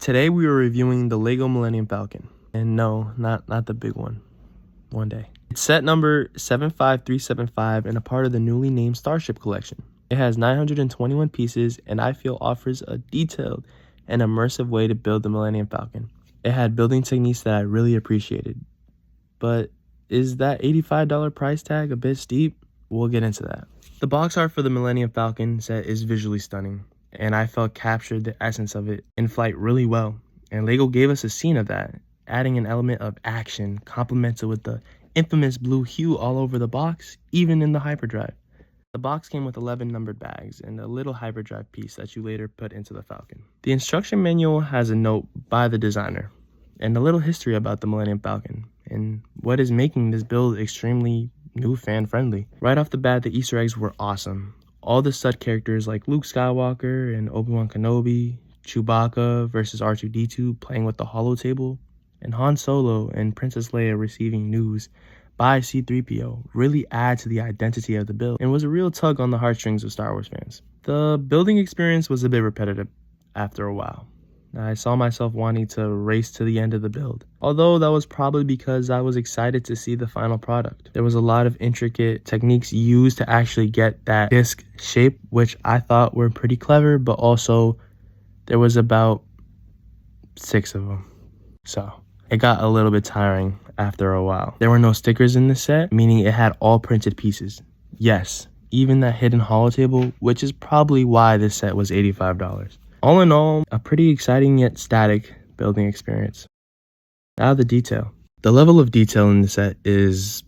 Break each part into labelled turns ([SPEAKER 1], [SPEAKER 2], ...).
[SPEAKER 1] Today we are reviewing the LEGO Millennium Falcon. And no, not the big one. One day. It's set number 75375 and a part of the newly named Starship collection. It has 921 pieces and I feel offers a detailed and immersive way to build the Millennium Falcon. It had building techniques that I really appreciated. But is that $85 price tag a bit steep? We'll get into that. The box art for the Millennium Falcon set is visually stunning, and I felt captured the essence of it in flight really well. And LEGO gave us a scene of that, adding an element of action, complemented with the infamous blue hue all over the box, even in the hyperdrive. The box came with 11 numbered bags and a little hyperdrive piece that you later put into the Falcon. The instruction manual has a note by the designer, and a little history about the Millennium Falcon, and what is making this build extremely new fan friendly. Right off the bat, the Easter eggs were awesome. All the stud characters like Luke Skywalker and Obi-Wan Kenobi, Chewbacca versus R2-D2 playing with the holotable, and Han Solo and Princess Leia receiving news by C-3PO really add to the identity of the build and was a real tug on the heartstrings of Star Wars fans. The building experience was a bit repetitive after a while. I saw myself wanting to race to the end of the build, although that was probably because I was excited to see the final product. There was a lot of intricate techniques used to actually get that disc shape, which I thought were pretty clever, but also there was about 6 of them. So it got a little bit tiring after a while. There were no stickers in this set, meaning it had all printed pieces. Yes, even that hidden holotable, which is probably why this set was $85. All in all, a pretty exciting yet static building experience. Now the detail. The level of detail in the set is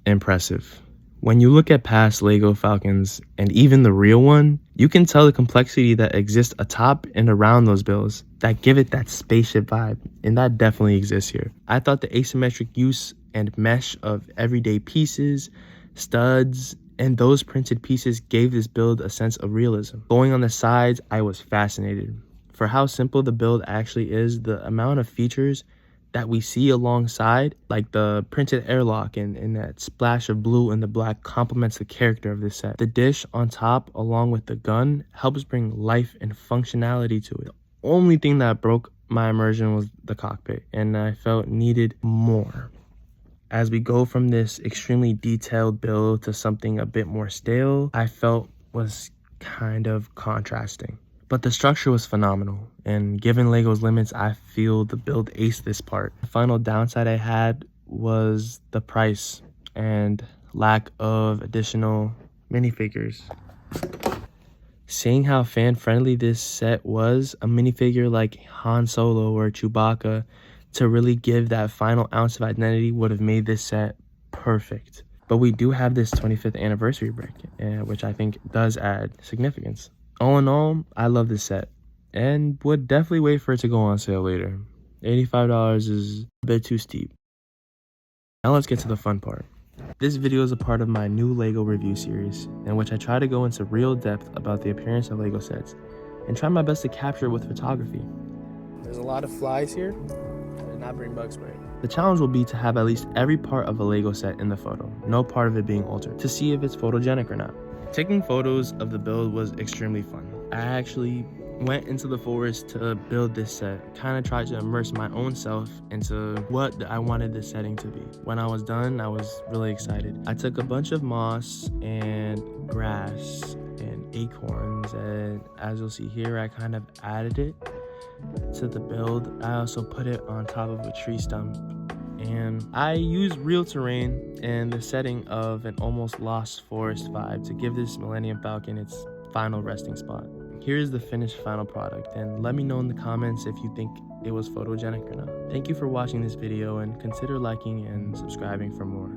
[SPEAKER 1] impressive. When you look at past LEGO Falcons, and even the real one, you can tell the complexity that exists atop and around those builds that give it that spaceship vibe, and that definitely exists here. I thought the asymmetric use and mesh of everyday pieces, studs, and those printed pieces gave this build a sense of realism. Going on the sides, I was fascinated. For how simple the build actually is, the amount of features that we see alongside, like the printed airlock and that splash of blue and the black, complements the character of this set. The dish on top, along with the gun, helps bring life and functionality to it. The only thing that broke my immersion was the cockpit, and I felt needed more. As we go from this extremely detailed build to something a bit more stale, I felt was kind of contrasting. But the structure was phenomenal, and given LEGO's limits, I feel the build aced this part. The final downside I had was the price and lack of additional minifigures. Seeing how fan-friendly this set was, a minifigure like Han Solo or Chewbacca to really give that final ounce of identity would have made this set perfect. But we do have this 25th anniversary brick, which I think does add significance. All in all, I love this set and would definitely wait for it to go on sale later. $85 is a bit too steep. Now let's get to the fun part. This video is a part of my new LEGO review series, in which I try to go into real depth about the appearance of LEGO sets and try my best to capture it with photography. There's a lot of flies here. I did not bring bug spray. The challenge will be to have at least every part of a LEGO set in the photo, no part of it being altered, to see if it's photogenic or not. Taking photos of the build was extremely fun. I actually went into the forest to build this set, kind of tried to immerse my own self into what I wanted this setting to be. When I was done, I was really excited. I took a bunch of moss and grass and acorns, and as you'll see here, I kind of added it to the build. I also put it on top of a tree stump, and I used real terrain and the setting of an almost lost forest vibe to give this Millennium Falcon its final resting spot. Here's the finished final product, and let me know in the comments if you think it was photogenic or not. Thank you for watching this video, and consider liking and subscribing for more.